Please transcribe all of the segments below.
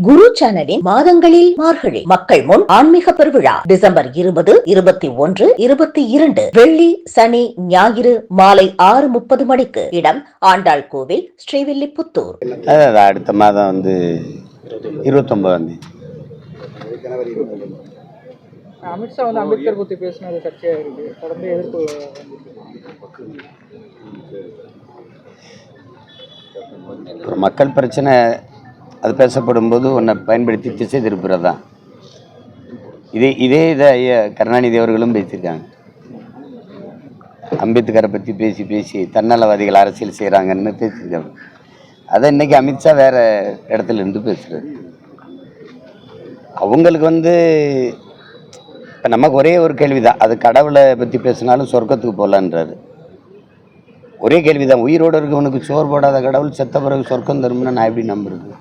குரு சேனலின் மாதங்களில் மார்கழி மக்கள் முன் ஆன்மீக பெருவிழா டிசம்பர் 20, 21, 22 வெள்ளி, சனி, ஞாயிறு மாலை 6:30 மணிக்கு. இடம் ஆண்டாள் கோவில், ஸ்ரீவில்லிபுத்தூர். அடுத்த மாதம் 29 அமித்ஷா அம்பேத்கர் பத்தி பேசினது சர்ச்சையா இருக்கு. தொடர்ந்து எதிர்ப்பு ஒரு மக்கள் பிரச்சனை அது பேசப்படும் போது ஒன்றை பயன்படுத்தி திசை திருப்புறது தான். இதை ஐயா கருணாநிதி அவர்களும் பேசியிருக்காங்க. அம்பேத்கரை பற்றி பேசி தன்னலவாதிகள் அரசியல் செய்கிறாங்கன்னு பேசியிருக்காங்க. அதை இன்னைக்கு அமித்ஷா வேற இடத்துல இருந்து பேசுறாரு. அவங்களுக்கு இப்போ நமக்கு ஒரே ஒரு கேள்விதான், அது கடவுளை பற்றி பேசினாலும் சொர்க்கத்துக்கு போகலான்றாரு. ஒரே கேள்விதான், உயிரோடு இருக்கவனுக்கு சோறு போடாத கடவுள் செத்த பிறகு சொர்க்கம் தரும்னு நான் எப்படி நம்புறது?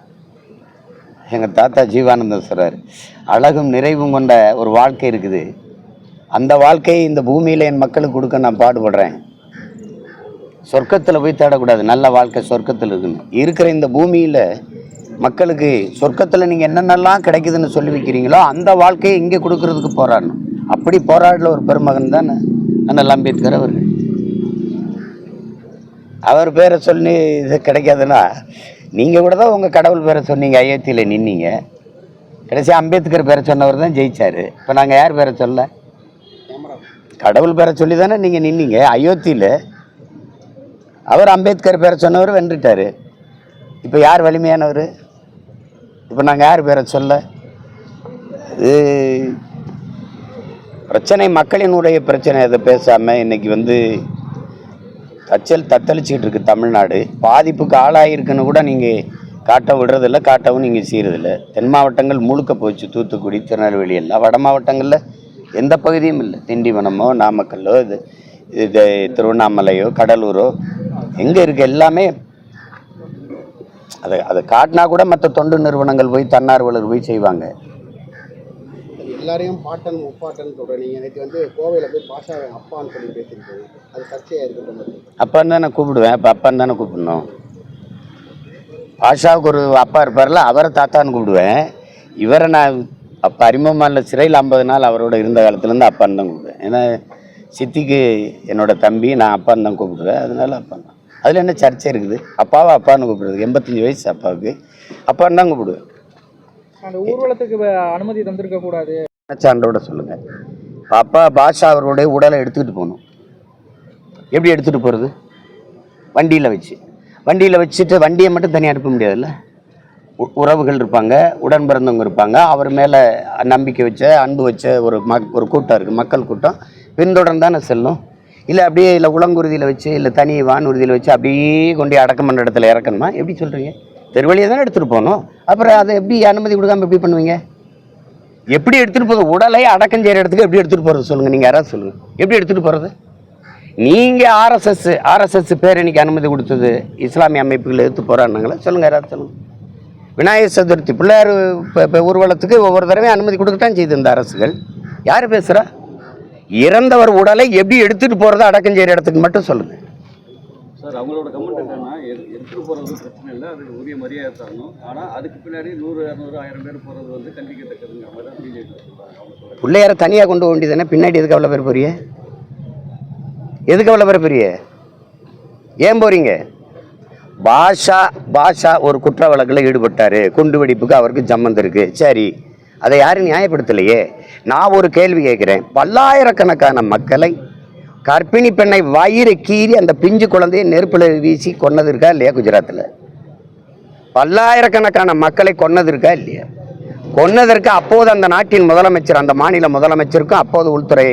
எங்கள் தாத்தா ஜீவானந்தம் சொல்கிறார், அழகும் நிறைவும் கொண்ட ஒரு வாழ்க்கை இருக்குது, அந்த வாழ்க்கையை இந்த பூமியில் என் மக்களுக்கு கொடுக்க நான் பாடுபடுறேன். சொர்க்கத்தில் போய் தேடக்கூடாது, நல்ல வாழ்க்கை சொர்க்கத்தில் இருக்குன்னு. இருக்கிற இந்த பூமியில் மக்களுக்கு சொர்க்கத்தில் நீங்கள் என்னென்னலாம் கிடைக்குதுன்னு சொல்லி வைக்கிறீங்களோ அந்த வாழ்க்கையை இங்கே கொடுக்கறதுக்கு போராடணும். அப்படி போராடல ஒரு பெருமகன் தான் அண்ணல் அம்பேத்கர் அவர்கள். அவர் பேரை சொல்லி இது கிடைக்காதுன்னா நீங்கள் கூட தான் உங்கள் கடவுள் பேரை சொன்னீங்க, அயோத்தியில் நின்னீங்க. கடைசி அம்பேத்கர் பேரை சொன்னவர் தான் ஜெயிச்சார். இப்போ நாங்கள் யார் பேரை சொல்ல? கடவுள் பேரை சொல்லி தானே நீங்கள் நின்னீங்க அயோத்தியில். அவர் அம்பேத்கர் பேரை சொன்னவர் வென்றுட்டார். இப்போ யார் வலிமையானவர்? இப்போ நாங்கள் யார் பேரை சொல்ல? இது பிரச்சனை மக்களினுடைய பிரச்சனை. அதை பேசாமல் இன்னைக்கு தத்தளிச்சுக்கிட்டு இருக்கு தமிழ்நாடு. பாதிப்புக்கு ஆளாயிருக்குன்னு கூட நீங்கள் காட்ட விடுறதில்ல, காட்டவும் நீங்கள் செய்கிறதில்ல. தென் மாவட்டங்கள் முழுக்க போச்சு, தூத்துக்குடி, திருநெல்வேலி எல்லாம். வட மாவட்டங்களில் எந்த பகுதியும் இல்லை. திண்டிவனமோ நாமக்கல்லோ இது திருவண்ணாமலையோ கடலூரோ எங்கே இருக்குது எல்லாமே. அதை காட்டினா கூட மற்ற தொண்டு நிறுவனங்கள் போய் தன்னார்வலர் போய் செய்வாங்க. எல்லாரையும் பாட்டன் முப்பாட்டன் சொல்கிறேன். நீங்கள் நேற்று கோவையில் போய் பாஷா அப்பான்னு சொல்லி பேசியிருக்கீங்க, அது சர்ச்சையாக இருக்குது. அப்பான்னு தானே கூப்பிடுவேன், இப்போ அப்பான்னு தானே கூப்பிடணும். பாஷாவுக்கு ஒரு அப்பா இருப்பார்ல, அவரை தாத்தான்னு கூப்பிடுவேன். இவரை நான் அப்போ அறிமுகமான சிறையில் 50 நாள் அவரோட இருந்த காலத்துலேருந்து அப்பான்னு தான் கூப்பிடுவேன். ஏன்னா சித்திக்கு என்னோட தம்பி, நான் அப்பான்னு தான் கூப்பிடுவேன். அதனால அப்பான்னு. அதில் என்ன சர்ச்சை இருக்குது? அப்பாவை அப்பான்னு கூப்பிடுறது. 85 வயசு அப்பாவுக்கு அப்பான்னு தான் கூப்பிடுவேன். அந்த ஊர்வலத்துக்கு அனுமதி தந்திருக்க கூடாது சான்றோட சொல்லுங்கள். அப்பா பாஷா அவருடைய உடலை எடுத்துக்கிட்டு போகணும். எப்படி எடுத்துகிட்டு போகிறது? வண்டியில் வச்சுட்டு வண்டியை மட்டும் தனியாக அனுப்ப முடியாதுல்ல. உறவுகள் இருப்பாங்க, உடன் பிறந்தவங்க இருப்பாங்க, அவர் மேலே நம்பிக்கை வச்ச அன்பு வச்ச ஒரு கூட்டம் இருக்குது, மக்கள் கூட்டம். பின்தொடர்ந்து தானே செல்லும். இல்லை அப்படியே இல்லை உளங்குருதியில் வச்சு இல்லை தனி வானூர்தியில் வச்சு அப்படியே கொண்டு அடக்கம் பண்ணுற இடத்துல இறக்கணுமா? எப்படி சொல்கிறீங்க? தெருவழியை தானே எடுத்துகிட்டு போகணும். அப்புறம் அதை எப்படி அனுமதி கொடுக்காமல் எப்படி பண்ணுவீங்க? எப்படி எடுத்துகிட்டு போகிறது? உடலை அடக்கம் செய்கிற இடத்துக்கு எப்படி எடுத்துகிட்டு போகிறது சொல்லுங்கள். நீங்கள் யாராவது சொல்லுங்கள், எப்படி எடுத்துகிட்டு போகிறது? நீங்கள் ஆர்எஸ்எஸ் பேரணிக்கு அனுமதி கொடுத்தது இஸ்லாமிய அமைப்புகள் எடுத்து போகிறான்னாங்களே, சொல்லுங்கள், யாராவது சொல்லுங்கள். விநாயகர் சதுர்த்தி பிள்ளையார் ஊர்வலத்துக்கு ஒவ்வொரு தடவையும் அனுமதி கொடுக்கத்தான் செய்து இந்த அரசுகள். யார் பேசுகிறா? இறந்தவர் உடலை எப்படி எடுத்துகிட்டு போகிறத அடக்கம் செய்கிற இடத்துக்கு மட்டும் சொல்லுங்கள். சார், அவங்களோட கமெண்ட் என்னன்னா, எடுத்துகிட்டு போகிறது பிரச்சனை இல்லை, அதுக்கு உரிய மரியாதை தரணும். ஆனால் அதுக்கு பின்னாடி 100, 200, 1000 பேர் போகிறது கண்டிக்கத்தக்கதுங்கிற மாதிரி தான் பிஜேபி சொல்கிறாங்க. பிள்ளையாரை தனியாக கொண்டு போக வேண்டியதானே? பின்னாடி எதுக்கு அவ்வளோ பேர் போறிய? ஏன் போகிறீங்க? பாஷா ஒரு குற்ற வழக்கில் ஈடுபட்டார், குண்டு வெடிப்புக்கு அவருக்கு சம்மந்தம் இருக்குது. சரி, அதை யாரும் நியாயப்படுத்தலையே. நான் ஒரு கேள்வி கேட்குறேன். பல்லாயிரக்கணக்கான மக்களை, கர்ப்பிணி பெண்ணை வயிறு கீறி அந்த பிஞ்சு குழந்தையை நெருப்பில் வீசி கொன்னது இருக்கா இல்லையா? குஜராத்தில் பல்லாயிரக்கணக்கான மக்களை கொன்னது இருக்கா இல்லையா? கொன்னதற்கு அப்போது அந்த நாட்டின் முதலமைச்சர், அந்த மாநில முதலமைச்சருக்கும் அப்போது உள்துறை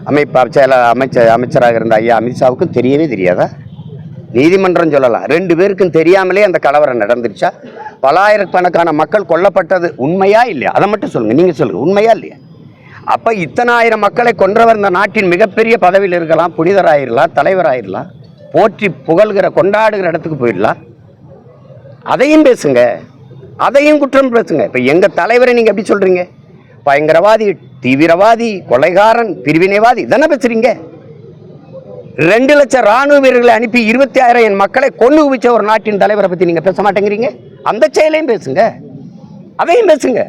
அமைச்சராக இருந்த ஐயா அமித்ஷாவுக்கும் தெரியவே தெரியாதா? நீதிமன்றம் சொல்லலாம், 2 பேருக்கும் தெரியாமலே அந்த கலவரம் நடந்துருச்சா? பல்லாயிரக்கணக்கான மக்கள் கொல்லப்பட்டது உண்மையா இல்லையா? அதை மட்டும் சொல்லுங்கள், நீங்கள் சொல்லுங்கள், உண்மையா இல்லையா? அப்போ இத்தனை ஆயிரம் மக்களை கொன்றவர் இந்த நாட்டின் மிகப்பெரிய பதவியில் இருக்கலாம், புனிதராயிரலாம், தலைவராயிரலாம், போற்றி புகழ்கிற கொண்டாடுகிற இடத்துக்கு போயிடலாம். அதையும் பேசுங்க, அதையும் குற்றம் பேசுங்க. இப்போ எங்கள் தலைவரை நீங்கள் எப்படி சொல்கிறீங்க? பயங்கரவாதி, தீவிரவாதி, கொலைகாரன், பிரிவினைவாதி தானே பேசுகிறீங்க? 2 லட்சம் ராணுவ வீரர்களை அனுப்பி 26,000 மக்களை கொண்டு குவிச்ச ஒரு நாட்டின் தலைவரை பற்றி நீங்கள் பேச மாட்டேங்கிறீங்க. அந்த செயலையும் பேசுங்க. அதையும் பேசுங்க.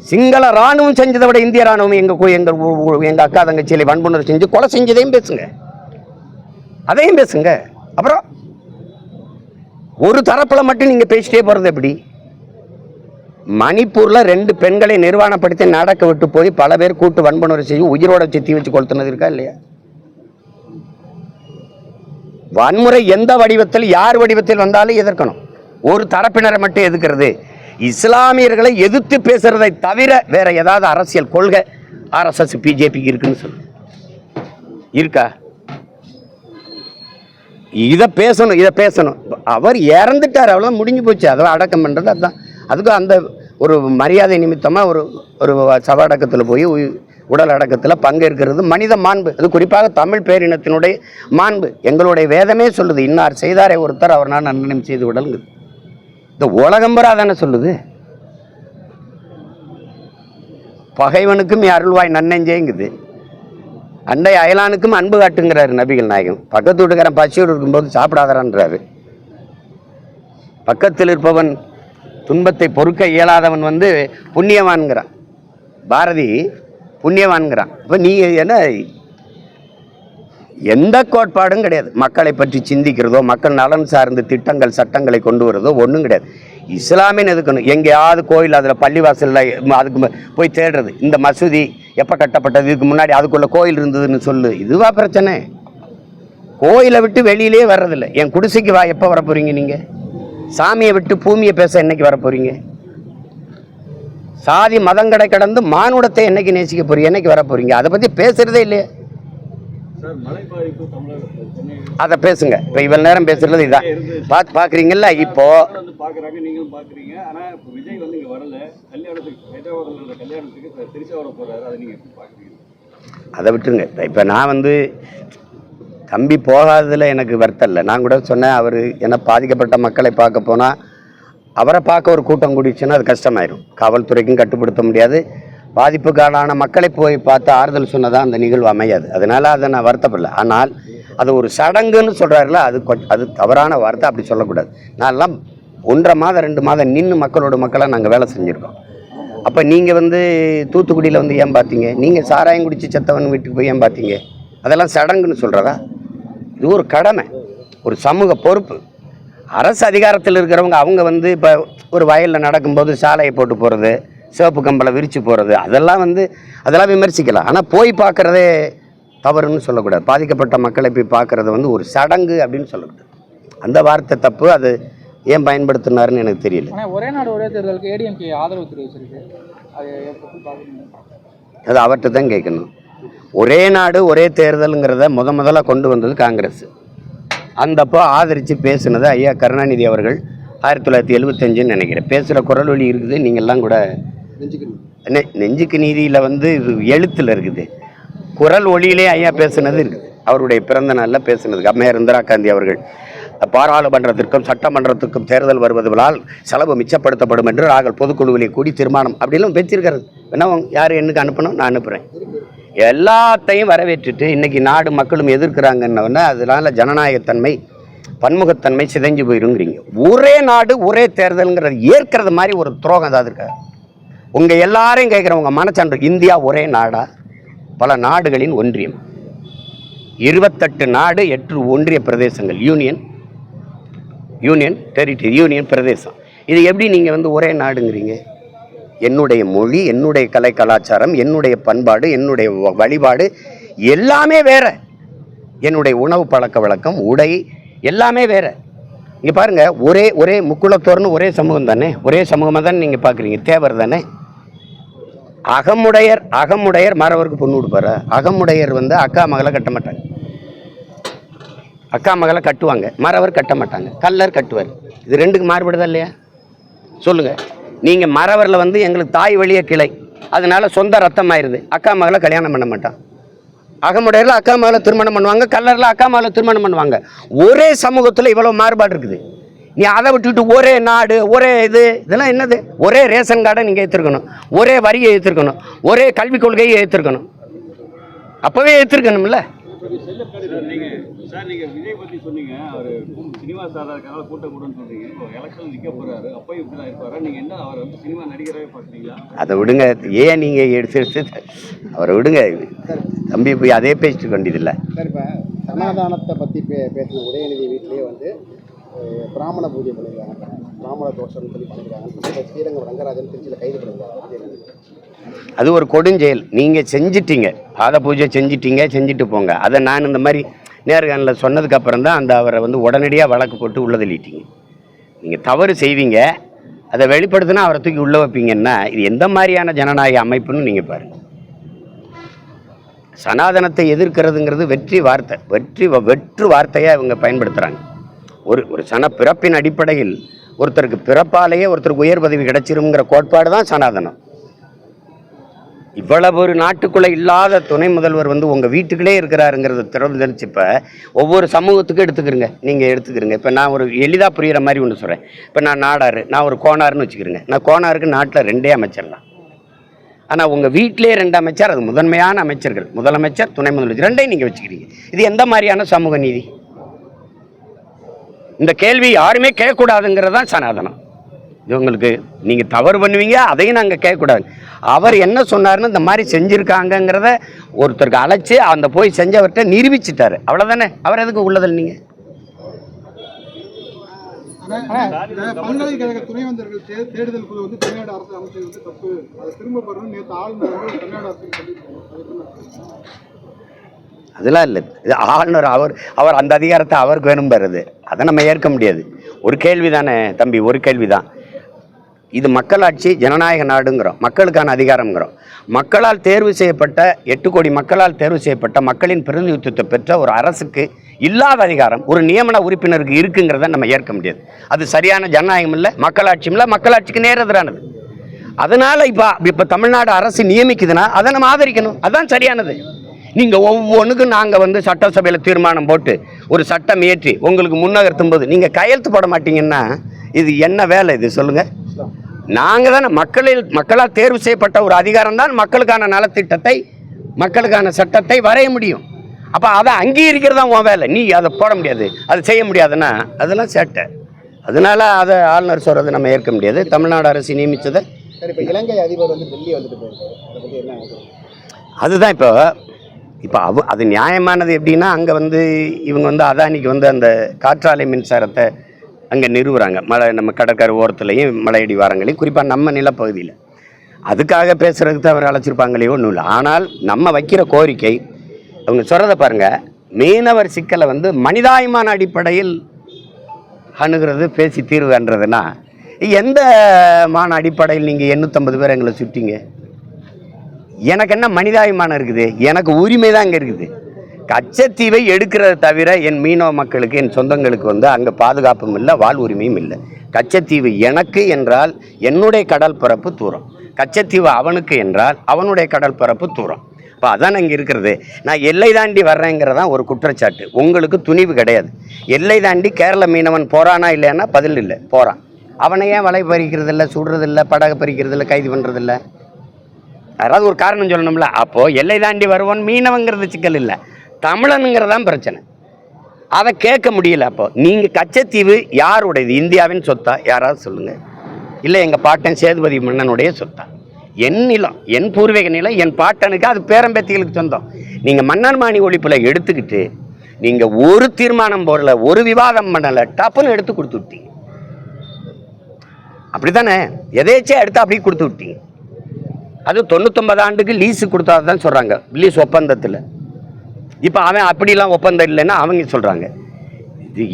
சிங்கள ராணுவம் செஞ்சதை விட இந்திய ராணுவம் எங்க அக்கா தங்கச்சியில வன்புணர்வு செஞ்சு கொலை செஞ்சதையும் பேசுங்க, அதையும் பேசுங்க. அப்புறம் ஒரு தரப்புல மட்டும் நீங்க பேசிட்டே போறது எப்படி? மணிப்பூர்ல 2 பெண்களை நிர்வாணப்படுத்தி நடக்க விட்டு போய் பல பேர் கூட்டு வன்புணர்வு செய்து உயிரோட சித்தி வச்சு கொளுத்துனது இருக்கா இல்லையா? வன்முறை எந்த வடிவத்தில் யார் வடிவத்தில் வந்தாலும் எதிர்க்கணும். ஒரு தரப்பினரை மட்டும் எதிர்க்கிறது, இஸ்லாமியர்களை எதிர்த்து பேசுறதை தவிர வேற ஏதாவது அரசியல் கொள்கை RSS பிஜேபிக்கு இருக்குன்னு சொல்லு இருக்கா? இதை பேசணும். அவர் இறந்துட்டார், அவ்வளோ முடிஞ்சு போச்சு. அதை அடக்கம் பண்ணுறது அதுதான். அதுக்கு அந்த ஒரு மரியாதை நிமித்தமாக ஒரு சவடக்கத்தில் போய் உடல் அடக்கத்தில் பங்கேற்கிறது மனித மாண்பு. அது குறிப்பாக தமிழ் பேரினத்தினுடைய மாண்பு. எங்களுடைய வேதமே சொல்லுது, இன்னார் செய்தாரே ஒருத்தர் அவர் நான் நன்னயம் செய்து விடலுங்குது. இந்த உலகம்பரா தானே சொல்லுது. பகைவனுக்கும் அருள்வாய் நன்னெஞ்சேங்குது, அண்டை அயலானுக்கும் அன்பு காட்டுங்கிறாரு நபிகள் நாயகம். பக்கத்து வீட்டுக்காரன் பசியோடு இருக்கும்போது சாப்பிடாதான்றாரு. பக்கத்தில் இருப்பவன் துன்பத்தை பொறுக்க இயலாதவன் புண்ணியவான்கிறான். பாரதி புண்ணியவான்கிறான். இப்போ நீ என்ன, எந்த கோட்பாடும் கிடையாது. மக்களை பற்றி சிந்திக்கிறதோ மக்கள் நலன் சார்ந்த திட்டங்கள் சட்டங்களை கொண்டு வரதோ ஒன்றும் கிடையாது. இஸ்லாமியன் எதுக்கணும், எங்கேயாவது கோயில் அதில் பள்ளிவாசலில் அதுக்கு போய் தேடுறது. இந்த மசூதி எப்போ கட்டப்பட்டது, இதுக்கு முன்னாடி அதுக்குள்ளே கோயில் இருந்ததுன்னு சொல்லு. இதுவா பிரச்சனை? கோயிலை விட்டு வெளியிலே வர்றதில்லை. என் குடிசைக்கு எப்போ வர போகிறீங்க நீங்கள்? சாமியை விட்டு பூமியை பேச என்னைக்கு வர போகிறீங்க? சாதி மதங்களை கடந்து மானுடத்தை என்னைக்கு நேசிக்க போறீங்க? என்னைக்கு வர போகிறீங்க? அதை பற்றி பேசுகிறதே இல்லையே. அதை பேசுங்க. இப்போ இவ்வளோ நேரம் பேசுறது இதான் பார்க்குறீங்கல்ல. இப்போ பார்க்குறாங்க, நீங்களும் பார்க்குறீங்க. ஆனால் இப்போ விஜய் இங்கே வரல, கல்யாணத்துக்கு ஹைதராபாத்தில் கல்யாணத்துக்கு திருச்சி வர போகிறாரு. அதை நீங்கள் எப்படி பார்க்குறீங்க? அதை விட்டுருங்க. இப்போ நான் தம்பி போகாததில் எனக்கு வருத்தம் இல்லை. நான் கூட சொன்னேன், அவர் என்ன பாதிக்கப்பட்ட மக்களை பார்க்க போனால் அவரை பார்க்க ஒரு கூட்டம் கூடிச்சுன்னா அது கஷ்டமாயிடும். காவல்துறைக்கும் கட்டுப்படுத்த முடியாது. பாதிப்புக்கான மக்களை போய் பார்த்து ஆறுதல் சொன்னதான் அந்த நிகழ்வு அமையாது. அதனால் அதை நான் வருத்தப்படல. ஆனால் அது ஒரு சடங்குன்னு சொல்கிறாருல, அது தவறான வார்த்தை. அப்படி சொல்லக்கூடாது. நான்லாம் 1.5 மாதம் 2 மாதம் நின்று மக்களாக நாங்கள் வேலை செஞ்சுருக்கோம். அப்போ நீங்கள் தூத்துக்குடியில் ஏன் பார்த்தீங்க? நீங்கள் சாராயம் குடித்து செத்தவன் வீட்டுக்கு போய் ஏன் பார்த்தீங்க? அதெல்லாம் சடங்குன்னு சொல்கிறதா? இது ஒரு கடமை, ஒரு சமூக பொறுப்பு. அரசு அதிகாரத்தில் இருக்கிறவங்க அவங்க இப்போ ஒரு வயலில் நடக்கும்போது சாலையை போட்டு போகிறது, சிவப்பு கம்பளை விரித்து போகிறது, அதெல்லாம் விமர்சிக்கலாம். ஆனால் போய் பார்க்குறதே தவறுன்னு சொல்லக்கூடாது. பாதிக்கப்பட்ட மக்களை போய் பார்க்குறது ஒரு சடங்கு அப்படின்னு சொல்லக்கூடாது. அந்த வார்த்தை தப்பு. அது ஏன் பயன்படுத்தினாருன்னு எனக்கு தெரியல. ஒரே நாடு ஒரே தேர்தலுக்கு ஏடிஎம்கே ஆதரவு தெரிவிச்சிருக்கு. அது அவர்கிட்ட தான் கேட்கணும். ஒரே நாடு ஒரே தேர்தலுங்கிறத முதல்ல கொண்டு வந்தது காங்கிரஸ். அந்தப்போ ஆதரித்து பேசுனது ஐயா கருணாநிதி அவர்கள் 1975 நினைக்கிறேன். பேசுகிற குரல் வழி இருக்குது. நீங்கள்லாம் கூட நெஞ்சுக்கு நீதியில் இது எழுத்தில் இருக்குது. குரல் ஒளியிலே ஐயா பேசுனது இருக்குது. அவருடைய பிறந்த நாளில் பேசுனதுக்கு அம்மையார் இந்திரா காந்தி அவர்கள் பாராளுமன்றத்திற்கும் சட்டமன்றத்துக்கும் தேர்தல் வருவதால் செலவு மிச்சப்படுத்தப்படும் என்று நாங்கள் பொதுக்குழுவிலே கூடி தீர்மானம் அப்படிலாம் பேசியிருக்கிறது. என்ன யார் என்னக்கு அனுப்பணும்? நான் அனுப்புகிறேன். எல்லாத்தையும் வரவேற்றுட்டு இன்றைக்கி நாடு மக்களும் எதிர்க்கிறாங்கன்னு அதனால ஜனநாயகத்தன்மை பன்முகத்தன்மை சிதைஞ்சு போயிருங்கிறீங்க. ஒரே நாடு ஒரே தேர்தலுங்கிறது ஏற்கிறது மாதிரி ஒரு துரோகம் தான் இருக்கா? உங்கள் எல்லாரையும் கேட்குறவங்க மனச்சான்று, இந்தியா ஒரே நாடா? பல நாடுகளின் ஒன்றியம். 28 நாடு 8 ஒன்றிய பிரதேசங்கள், யூனியன் டெரிட்டரி, யூனியன் பிரதேசம். இது எப்படி நீங்கள் ஒரே நாடுங்கிறீங்க? என்னுடைய மொழி, என்னுடைய கலை கலாச்சாரம், என்னுடைய பண்பாடு, என்னுடைய வழிபாடு எல்லாமே வேற. என்னுடைய உணவு பழக்க வழக்கம், உடை எல்லாமே வேற. இங்கே பாருங்கள், ஒரே முக்குளத்தோர்னு ஒரே சமூகம் தானே, ஒரே சமூகமாக தானே நீங்கள் பார்க்குறீங்க. தேவர் தானே. அகமுடையர் மறவருக்கு பொண்ணு கொடுப்பாரு. அகமுடையர் அக்கா மகளை கட்ட மாட்டாங்க. அக்கா மகளை கட்டுவாங்க, மறவர் கட்ட மாட்டாங்க. கல்லர் கட்டுவார். இது ரெண்டுக்கு மாறுபடுதா இல்லையா? சொல்லுங்கள். நீங்கள் மறவரில் எங்களுக்கு தாய் வழிய கிளை, அதனால சொந்த ரத்தம் ஆயிடுது. அக்கா மகளை கல்யாணம் பண்ண மாட்டான். அகமுடையரில் அக்கா மகளை திருமணம் பண்ணுவாங்க, கல்லரில் அக்கா மகளை திருமணம் பண்ணுவாங்க. ஒரே சமூகத்தில் இவ்வளோ மாறுபாடு இருக்குது. நீ அதை விட்டுட்டு ஒரே நாடு ஒரே இதெல்லாம் என்னது? ஒரே ரேஷன் கார்டை நீங்கள் ஏற்றிருக்கணும், ஒரே வரியை ஏற்றிருக்கணும், ஒரே கல்விக் கொள்கையை ஏற்றிருக்கணும். அப்போவே ஏற்றிருக்கணும்ல. சார் நீங்கள் விஜய் பற்றி சொன்னீங்க, அவர் சினிமா ஸ்டாராக இருக்கனால கூட்டம் கூடன்னு சொல்றீங்க. இப்போ எலெக்ஷன் நிற்க போறாரு, அப்போ இப்படி தான் இருப்பாரா? நீங்கள் என்ன அவர் வந்து சினிமா நடிகராகவே பார்க்குறீங்களா? அதை விடுங்க, ஏன் நீங்கள் எடுத்து அவரை விடுங்க தம்பி, போய் அதே பேசிட்டு வேண்டியதில்லை. சார் இப்போ சனாதானத்தை பற்றி பேசின உதயநிதி வீட்டிலேயே வந்து பிராமண பூஜை பண்ணியிருக்காங்க, பிராமண தோஷம்னு சொல்லி பண்ணியிருக்காங்க. ஸ்ரீரங்கம் ரங்கராஜன் திருச்சியில் கைது பண்ணியிருக்காங்க. அது ஒரு கொடுஞ்செயல். நீங்கள் செஞ்சிட்டீங்க, பாத பூஜை செஞ்சுட்டு போங்க. அதை நான் இந்த மாதிரி நேர்காணலில் சொன்னதுக்கு அப்புறம் தான் அவரை வந்து உடனடியாக வழக்கு போட்டு உள்ள தள்ளிட்டீங்க. நீங்கள் தவறு செய்வீங்க, அதை வெளிப்படுத்தினா அவரை தூக்கி உள்ள வைப்பீங்கன்னா இது எந்த மாதிரியான ஜனநாயக அமைப்புன்னு நீங்கள் பாருங்கள். சனாதனத்தை எதிர்க்கிறதுங்கிறது வெற்று வார்த்தையை இவங்க பயன்படுத்துகிறாங்க. ஒரு சன பிறப்பின் அடிப்படையில் ஒருத்தருக்கு பிறப்பாலேயே ஒருத்தருக்கு உயர் பதவி கிடைச்சிருங்கிற கோட்பாடு தான் சனாதனம். இவ்வளவு ஒரு நாட்டுக்குள்ளே இல்லாத துணை முதல்வர் வந்து உங்கள் வீட்டுக்குள்ளே இருக்கிறாருங்கிறத திறந்துச்சு. இப்போ ஒவ்வொரு சமூகத்துக்கும் எடுத்துக்கிறங்க, நீங்கள் எடுத்துக்கிறங்க. இப்போ நான் ஒரு எளிதாக புரிகிற மாதிரி ஒன்று சொல்கிறேன். இப்போ நான் நாடார், நான் ஒரு கோனார்னு வச்சுக்கிறேங்க. நான் கோனாருக்கு நாட்டில் 2 அமைச்சர்லாம். ஆனால் உங்கள் வீட்டிலே 2 அமைச்சர், அது முதன்மையான அமைச்சர்கள், முதலமைச்சர், துணை முதலமைச்சர் 2ஐயும் நீங்கள் வச்சுக்கிறீங்க. இது எந்த மாதிரியான சமூக நீதி? இந்த கேள்வி யாருமே கேட்கக்கூடாதுங்கிறது தான் சனாதனம். இது உங்களுக்கு நீங்கள் தவறு பண்ணுவீங்க, அதையும் நாங்கள் கேட்கக்கூடாது. அவர் என்ன சொன்னார்னு இந்த மாதிரி செஞ்சுருக்காங்கங்கிறத ஒருத்தருக்கு அழைச்சி அந்த போய் செஞ்சவர்கிட்ட நிரூபிச்சிட்டாரு, அவ்வளோதானே. அவர் எதுக்கு உள்ளதில் நீங்கள் பல்கலைக்கழக துணைவேந்தர்கள் தேடுதல் குழு வந்து தமிழ்நாடு அரசு அமைச்சது வந்து தப்பு, அதை திரும்ப பெறணும் நேற்று ஆளுநர் வந்து தமிழ்நாடு அரசு சொல்லியிருக்காங்க. அதெல்லாம் இல்லை. ஆளுநர் அவர் அந்த அதிகாரத்தை அவருக்கு வேணும் பெறுது, அதை நம்ம ஏற்க முடியாது. ஒரு கேள்வி தானே தம்பி, ஒரு கேள்வி தான். இது மக்களாட்சி, ஜனநாயக நாடுங்கிறோம், மக்களுக்கான அதிகாரங்கிறோம். மக்களால் தேர்வு செய்யப்பட்ட 8 கோடி மக்களால் தேர்வு செய்யப்பட்ட மக்களின் பிரதிநிதித்துவத்தை பெற்ற ஒரு அரசுக்கு இல்லாத அதிகாரம் ஒரு நியமன உறுப்பினருக்கு இருக்குங்கிறத நம்ம ஏற்க முடியாது. அது சரியான ஜனநாயகம் இல்லை, மக்களாட்சியும் இல்லை, மக்களாட்சிக்கு நேர் எதிரானது. அதனால் இப்போ தமிழ்நாடு அரசு நியமிக்குதுன்னா அதை நம்ம ஆதரிக்கணும், அதுதான் சரியானது. நீங்கள் ஒவ்வொன்றுக்கும் நாங்கள் வந்து சட்டசபையில் தீர்மானம் போட்டு ஒரு சட்டம் இயற்றி உங்களுக்கு முன்னகர்த்தும் போது நீங்கள் கையெழுத்து போட மாட்டீங்கன்னா இது என்ன வேலை? இது சொல்லுங்கள். நாங்கள் தானே மக்களால் தேர்வு செய்யப்பட்ட ஒரு அதிகாரம் தான் மக்களுக்கான நலத்திட்டத்தை, மக்களுக்கான சட்டத்தை வரைய முடியும். அப்போ அதை அங்கீகரிக்கிறது தான் உன் வேலை. நீ அதை போட முடியாது, அதை செய்ய முடியாதுன்னா அதெல்லாம் சேட்டை. அதனால அதை ஆளுநர் சொல்கிறத நம்ம ஏற்க முடியாது. தமிழ்நாடு அரசு நியமித்ததை இப்போ இலங்கை அதிபர் வந்து டெல்லி வந்துட்டு போயிருக்காரு, அதை பற்றி என்ன நினைக்கிறீங்க? அதுதான் இப்போ அது நியாயமானது. எப்படின்னா அங்கே வந்து இவங்க வந்து அதானிக்கு வந்து அந்த காற்றாலை மின்சாரத்தை அங்கே நிறுவுறாங்க, நம்ம கடற்கரை ஓரத்துலையும் மலையடி வாரங்களையும், குறிப்பாக நம்ம நிலப்பகுதியில். அதுக்காக பேசுகிறதுக்கு அவர் அழைச்சிருப்பாங்களே ஒன்றும் இல்லை. ஆனால் நம்ம வைக்கிற கோரிக்கை, அவங்க சொல்கிறத பாருங்கள், மீனவர் சிக்கலை வந்து மனிதாயமான அடிப்படையில் அணுகிறது, பேசி தீர்வுன்றதுன்னா எந்த மான அடிப்படையில் நீங்கள் 850 பேர் எங்களை சுட்டிங்க? எனக்கு என்ன மனிதாபிமானம் இருக்குது? எனக்கு உரிமை தான் அங்கே இருக்குது. கச்சத்தீவை எடுக்கிறத தவிர என் மீனவ மக்களுக்கு, என் சொந்தங்களுக்கு வந்து அங்கே பாதுகாப்பும் இல்லை, வாழ் உரிமையும் இல்லை. கச்சத்தீவு எனக்கு என்றால் என்னுடைய கடல் பரப்பு தூரம், கச்சத்தீவு அவனுக்கு என்றால் அவனுடைய கடல் பரப்பு தூரம். இப்போ அதான் அங்கே இருக்கிறது. நான் எல்லை தாண்டி வர்றேங்கிறதான் ஒரு குற்றச்சாட்டு. உங்களுக்கு துணிவு கிடையாது. எல்லை தாண்டி கேரள மீனவன் போகிறானா இல்லைன்னா பதில் இல்லை, போகிறான். அவனை ஏன் வலை பறிக்கிறதில்ல, சுடுறதில்லை, படகு பறிக்கிறதில்ல, கைது பண்ணுறதில்ல? யாராவது ஒரு காரணம் சொல்லணும்ல. அப்போது எல்லை தாண்டி வருவோன் மீனவங்கிறது சிக்கல் இல்லை, தமிழனுங்கிறதான் பிரச்சனை. அதை கேட்க முடியல. அப்போது நீங்கள் கச்சத்தீவு யாருடையது? இந்தியாவின் சொத்தா? யாராவது சொல்லுங்கள். இல்லை எங்கள் பாட்டன் சேதுபதி மன்னனுடைய சொத்தா? என் நிலம், என் பூர்வீக நிலம், என் பாட்டனுக்கு, அது பேரம்பேத்திகளுக்கு சொந்தம். நீங்கள் மன்னர் மாணி ஒழிப்பில் எடுத்துக்கிட்டு நீங்கள் ஒரு தீர்மானம் போடல, ஒரு விவாதம் பண்ணலை, டப்புன்னு எடுத்து கொடுத்து விட்டீங்க. அப்படி தானே? எதேச்சே எடுத்து அப்படியே கொடுத்து விட்டீங்க. அது 99 ஆண்டுக்கு லீஸு கொடுத்தாதான் சொல்கிறாங்க, லீஸ் ஒப்பந்தத்தில். இப்போ அவன் அப்படிலாம் ஒப்பந்தம் இல்லைன்னா அவங்க சொல்கிறாங்க.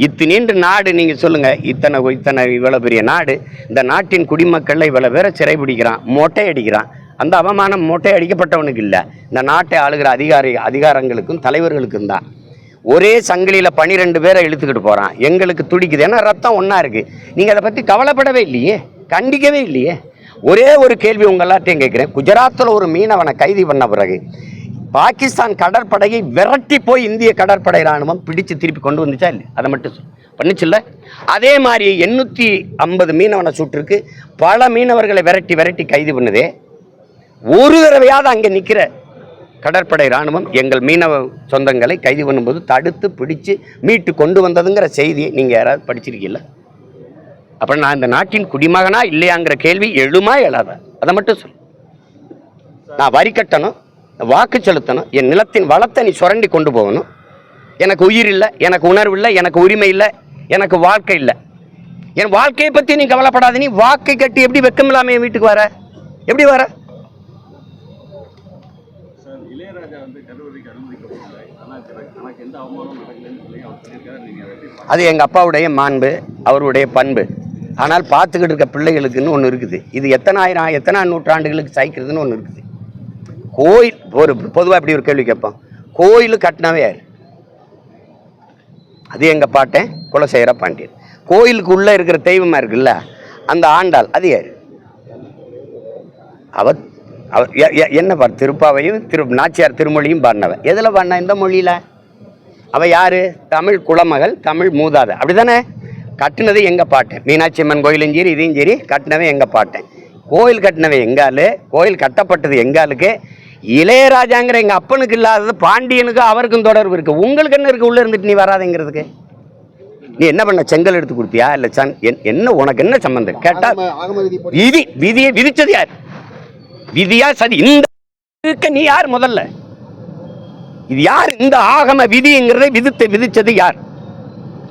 இத்தனை நாடு நீங்கள் சொல்லுங்கள், இத்தனை இவ்வளோ பெரிய நாடு, இந்த நாட்டின் குடிமக்களில் இவ்வளோ பேரை சிறைபிடிக்கிறான், மொட்டை அடிக்கிறான். அந்த அவமானம் மொட்டை அடிக்கப்பட்டவனுக்கு இல்லை, இந்த நாட்டை ஆளுகிற அதிகாரங்களுக்கும் தலைவர்களுக்கும் தான். ஒரே சங்கிலியில் 12 பேரை இழுத்துக்கிட்டு போகிறான். எங்களுக்கு துடிக்குது, ஏன்னா ரத்தம் ஒன்றா இருக்குது. நீங்கள் அதை பற்றி கவலைப்படவே இல்லையே, கண்டிக்கவே இல்லையே. ஒரே ஒரு கேள்வி உங்களாட்டையும் கேட்குறேன். குஜராத்தில் ஒரு மீனவனை கைது பண்ண பிறகு பாகிஸ்தான் கடற்படையை விரட்டி போய் இந்திய கடற்படை இராணுவம் பிடிச்சு திருப்பி கொண்டு வந்துச்சா இல்லை? அதை மட்டும் பண்ணிச்சுல்ல. அதே மாதிரி 850 மீனவனை சுட்டிருக்கு, பல மீனவர்களை விரட்டி கைது பண்ணுதே. ஒரு தடவையாவது அங்கே நிற்கிற கடற்படை இராணுவம் எங்கள் மீனவ சொந்தங்களை கைது பண்ணும்போது தடுத்து பிடிச்சு மீட்டு கொண்டு வந்ததுங்கிற செய்தியை நீங்கள் யாராவது படிச்சிருக்கீங்களா? அப்புறம் நான் இந்த நாட்டின் குடிமகனா இல்லையாங்கிற கேள்வி எழுமா எழாதா? அதை மட்டும் சொல். நான் வரி கட்டணும், வாக்கு செலுத்தணும், என் நிலத்தின் வளத்தை நீ சுரண்டி கொண்டு போகணும். எனக்கு உயிர் இல்லை, எனக்கு உணர்வு இல்லை, எனக்கு உரிமை இல்லை, எனக்கு வாழ்க்கை இல்லை. என் வாழ்க்கையை பற்றி நீ கவலைப்படாத. நீ வாக்கை கட்டி எப்படி வெக்கம் இல்லாமல் என் வீட்டுக்கு வர? எப்படி வர? சார், இளையராஜா வந்து கல்லூரிக்கு அனுமதிக்கப்படல, ஆனால் எனக்கு எந்த அவமானம் நடக்கலன்னு சொல்லி அவர் சொல்லியிருக்காரு. நீங்கள் அது எங்கள் அப்பாவுடைய மாண்பு, அவருடைய பண்பு. ஆனால் பார்த்துக்கிட்டு இருக்க பிள்ளைகளுக்குன்னு ஒன்று இருக்குது. இது எத்தனை நூற்றாண்டுகளுக்கு சைக்கிறதுன்னு ஒன்று இருக்குது. கோயில் ஒரு பொதுவாக இப்படி ஒரு கேள்வி கேட்போம், கோயில் கட்டினவே யார்? அது எங்கள் பாட்டன் குலசேகர பாண்டியன். கோயிலுக்கு உள்ளே இருக்கிற தெய்வமாக இருக்குல்ல, அந்த ஆண்டாள், அது யார்? அவர் என்ன பாரு, திருப்பாவையும் நாச்சியார் திருமொழியும் பாடினவ. எதில் பாடினா? இந்த மொழியில். அவள் யார்? தமிழ் குலமகள், தமிழ் மூதாத. அப்படி தானே? கட்டினது எங்கள் பாட்டன். மீனாட்சி அம்மன் கோயிலும் சரி, இதையும் சரி, கட்டினவே எங்கள் பாட்டன். கோயில் கட்டினவை எங்காலு, கோயில் கட்டப்பட்டது எங்காலுக்கு. இளையராஜாங்கிற எங்கள் அப்பனுக்கு இல்லாதது பாண்டியனுக்கு அவருக்கும் தொடர்பு இருக்குது. உங்களுக்கு என்ன இருக்குது உள்ளே இருந்துட்டு நீ வராதுங்கிறதுக்கு? நீ என்ன பண்ண, செங்கல் எடுத்து கொடுத்தியா? இல்லை என்ன உனக்கு என்ன சம்பந்தம் கேட்டால் விதியை விதிச்சது யார்? விதியா சதி? இந்த நீ யார் முதல்ல? இது யார்? இந்த ஆகம விதிங்கிறதை விதிச்சது யார்?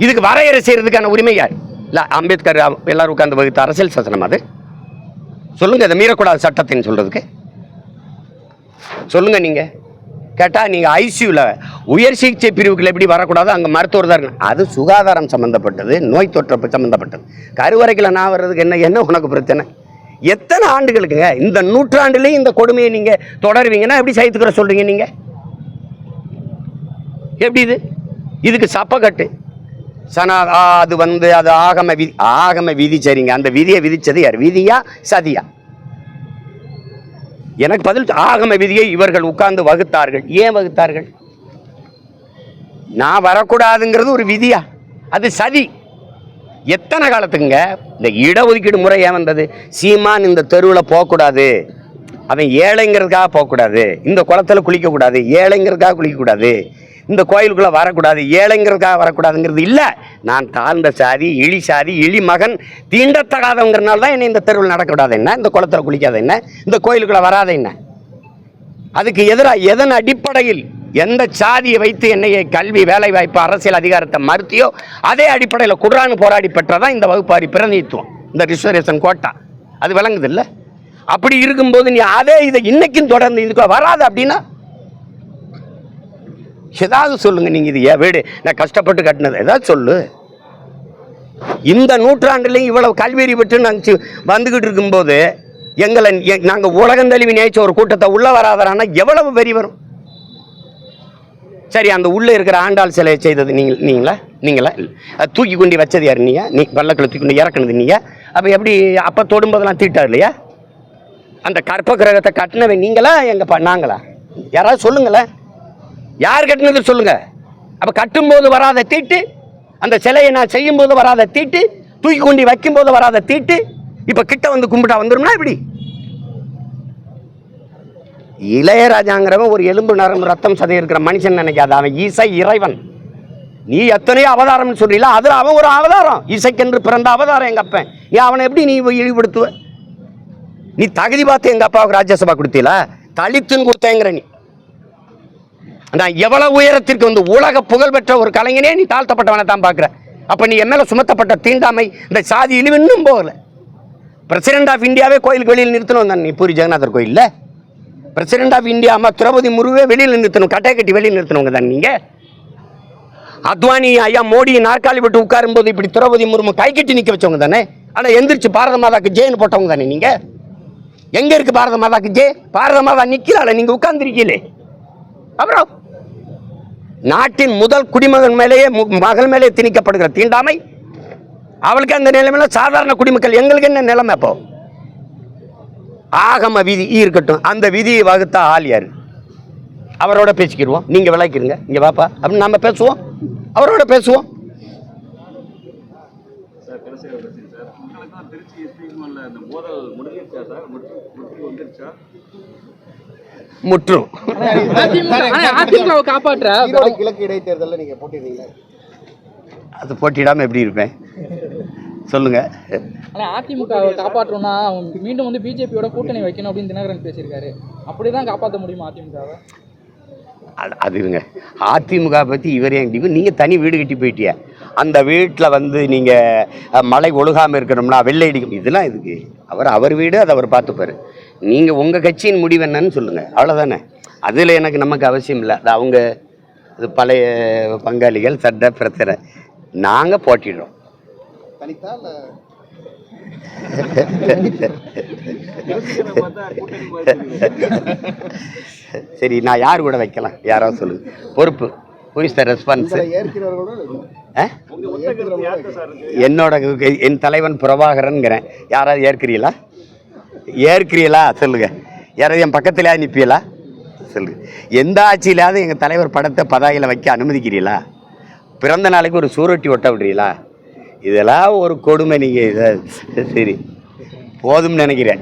இதுக்கு வரையறை செய்யறதுக்கான உரிமை யார்? இல்லை அம்பேத்கர் எல்லாரும் உட்கார்ந்து வகுத்த அரசியல் சாசனம் அது. சொல்லுங்க, அதை மீறக்கூடாது சட்டத்தின்னு சொல்றதுக்கு சொல்லுங்க. நீங்க கேட்டா நீங்க ஐசியூல உயர் சிகிச்சை பிரிவுகள் எப்படி வரக்கூடாது, அங்க மருத்துவர் தான் இருக்கணும். அது சுகாதாரம் சம்பந்தப்பட்டது, நோய் தொற்று சம்பந்தப்பட்டது. கருவறைக்குள்ள நான் வர்றதுக்கு என்ன உனக்கு பிரச்சனை? எத்தனை ஆண்டுகளுக்குங்க? இந்த நூற்றாண்டுலேயும் இந்த கொடுமையை நீங்க தொடருவீங்கன்னா எப்படி சைத்துக்கிற சொல்றீங்க நீங்க? எப்படி இதுக்கு சப்பக்கட்டு அது அது ஆகம விதி சரிங்க. அந்த விதியை விதிச்சது யார்? விதியா சதியா? எனக்கு பதில். ஆகம விதியை இவர்கள் உட்கார்ந்து வகுத்தார்கள். ஏன் வகுத்தார்கள்? நான் வரக்கூடாதுங்கிறது ஒரு விதியா? அது சதி. எத்தனை காலத்துக்குங்க இந்த இடஒதுக்கீடு முறை ஏன் வந்தது? சீமான் இந்த தெருவில் போகக்கூடாது, அவன் ஏழைங்கிறதுக்காக போகக்கூடாது, இந்த குளத்தில் குளிக்கக்கூடாது, ஏழைங்கிறதுக்காக குளிக்கக்கூடாது, இந்த கோயிலுக்குள்ளே வரக்கூடாது, ஏழைங்கிறதுக்காக வரக்கூடாதுங்கிறது இல்லை. நான் தாழ்ந்த சாதி, இழி சாதி, இழி மகன், தீண்டத்தகாதவங்கிறனால தான் என்னை இந்த தெருவில் நடக்கக்கூடாது என்ன, இந்த குளத்தில் குளிக்காத என்ன, இந்த கோயிலுக்குள்ளே வராத என்ன. அதுக்கு எதிராக எதன் அடிப்படையில் எந்த சாதியை வைத்து என்னைய கல்வி, வேலை வாய்ப்பு, அரசியல் அதிகாரத்தை மறுத்தியோ அதே அடிப்படையில் குர்ஆன் போராடி பெற்றதான் இந்த வகுப்பாரி பிரதிநிதித்துவம், இந்த ரிசர்வேஷன் கோட்டா. அது விளங்குது இல்லை? அப்படி இருக்கும்போது நீ அதே இதை இன்னைக்கும் தொடர்ந்து இதுக்கு வராது அப்படின்னா ஏதாவது சொல்லுங்க. நீங்க இது வீடு நான் கஷ்டப்பட்டு கட்டினது ஏதாவது சொல்லு. இந்த நூற்றாண்டுலையும் இவ்வளவு கல்வியறி பெற்று நாங்கள் வந்துகிட்டு இருக்கும்போது எங்களை நாங்கள் உலகந்தழுவி நினைச்ச ஒரு கூட்டத்தை உள்ள வராதரானா எவ்வளவு வெறி வரும்? சரி, அந்த உள்ளே இருக்கிற ஆண்டாள் சிலையை செய்தது நீங்களா? அது தூக்கி கொண்டு வச்சது யார்? நீ பல்லக்கில் தூக்கி கொண்டு இறக்குனது நீயா? அப்போ எப்படி அப்போ தொடும்போதெல்லாம் தீட்டார் இல்லையா? அந்த கற்ப கிரகத்தை கட்டினவை நீங்களா நாங்களா? யாராவது சொல்லுங்களேன், யார் கட்டினது சொல்லுங்க. அப்போ கட்டும்போது வராத தீட்டு, அந்த சிலையை நான் செய்யும்போது வராத தீட்டு, தூக்கி கொண்டு வைக்கும்போது வராத தீட்டு, இப்போ கிட்ட வந்து கும்பிட்டா வந்துடும்னா இப்படி? இளையராஜாங்கிறவன் ஒரு எலும்பு நரம்பு ரத்தம் சதை இருக்கிற மனுஷன் நினைக்காத. அவன் இசை இறைவன். நீ எத்தனையோ அவதாரம்னு சொல்றீங்களா, அதில் அவன் ஒரு அவதாரம். இசைக்கென்று பிறந்த அவதாரம் எங்கள் அப்பன். ஏன் அவனை எப்படி நீ இழிவுபடுத்துவ? நீ தகுதி பார்த்து எங்கள் அப்பாவுக்கு ராஜ்யசபா கொடுத்தீங்களா? தலித்துன்னு கொடுத்தேங்கிற நீ. நான் எவ்வளவு உயரத்திற்கு வந்து உலக புகழ்பெற்ற ஒரு கலைஞனே நீ தாழ்த்தப்பட்டவனை தான் பார்க்குற. அப்போ நீ என் மேலே சுமத்தப்பட்ட தீண்டாமை, இந்த சாதி இழிவு இன்னும் போகல. பிரசிடென்ட் ஆஃப் இந்தியாவே கோயிலுக்கு வெளியில் நிறுத்தணும் தான். நீ பூரி ஜெகநாதர் கோயிலில் பிரசிடென்ட் ஆஃப் இந்தியா அம்மா திரௌபதி முர்முவே வெளியில் நிறுத்தணும், கட்டை கட்டி வெளியில் நிறுத்தணுங்க தான் நீங்கள். அத்வானி ஐயா மோடி நாற்காலி விட்டு உட்காரும் போது இப்படி திரௌபதி முர்மு கை கட்டி நிற்க வச்சவங்க தானே. ஆனால் எந்திரிச்சு பாரத மாதாக்கு ஜெயின்னு போட்டவங்க தானே நீங்கள். எங்கே இருக்கு பாரத மாதாக்கு ஜெய்? பாரத மாதா நிற்கிறாள், நீங்கள் உட்கார்ந்துருக்கீங்களே. அப்புறம் நாட்டின் முதல் குடிமகன் மேலேயே மகள் மேலே திணிக்கப்படுகிற தீண்டாமை, அவளுக்கு அந்த நிலைமையில சாதாரண குடிமக்கள் எங்களுக்கு என்ன நிலைமை? அப்போ ஆகம விதி இருக்கட்டும், அந்த விதியை வகுத்தா ஆள் யாரு? அவரோட பேசிக்கிடுவோம். நீங்க விளக்கிருங்க, இங்க வாப்பா அப்படின்னு நம்ம பேசுவோம், அவரோட பேசுவோம். சார், கடைசியாக சார், உங்களுக்கு தான் திருச்சி ஸ்ரீமல்ல அந்த மோதல் முடிஞ்சிருச்சா சார்? முடிச்சு வந்துருச்சா? முற்றும். அதிமுகவை காப்பாற்ற ஈரோடு கிழக்கு இடைத்தேர்தலில் நீங்கள் போட்டிருந்தீங்களா? அது போட்டிடாமல் எப்படி இருப்பேன் சொல்லுங்க. ஆனா அதிமுகவை காப்பாற்றணும்னா மீண்டும் வந்து பிஜேபியோட கூட்டணி வைக்கணும் அப்படின்னு தினகரன் பேசியிருக்காரு. அப்படிதான் காப்பாற்ற முடியுமா அதிமுகவை? அது இருங்க, அதிமுக பற்றி இவரே எங்களுக்கு நீங்கள் தனி வீடு கட்டி போயிட்டிய, அந்த வீட்டில் வந்து நீங்கள் மழை ஒழுகாமல் இருக்கணும்னா வெள்ளை அடிக்கும், இதெல்லாம் இதுக்கு அவர் வீடு, அதை அவர் பார்த்துப்பார். நீங்கள் உங்கள் கட்சியின் முடிவு என்னன்னு சொல்லுங்கள், அவ்வளோதானே. அதில் நமக்கு அவசியம் இல்லை. அது அவங்க அது பழைய பங்காளிகள் சட்ட பிரச்சனை. நாங்கள் போட்டிடுறோம். தனித்தா இல்லை சரி, நான் யார் கூட வைக்கலாம், யாராவது சொல்லுங்க. பொறுப்பு ரெஸ்பான்ஸ் என் தலைவன் பிரபாகரன்கிறேன். யாராவது ஏற்கிறீங்களா சொல்லுங்க. யாராவது என் பக்கத்துல நிற்பீங்களா சொல்லுங்க. எந்த ஆட்சியிலாவது எங்கள் தலைவர் படத்தை பதாகையில் வைக்க அனுமதிக்கிறீங்களா? பிறந்த நாளைக்கு ஒரு சூரொட்டி ஒட்ட விடுறீங்களா? இதெல்லாம் ஒரு கொடுமை. நீங்கள் இதை சரி போதும்னு நினைக்கிறேன்.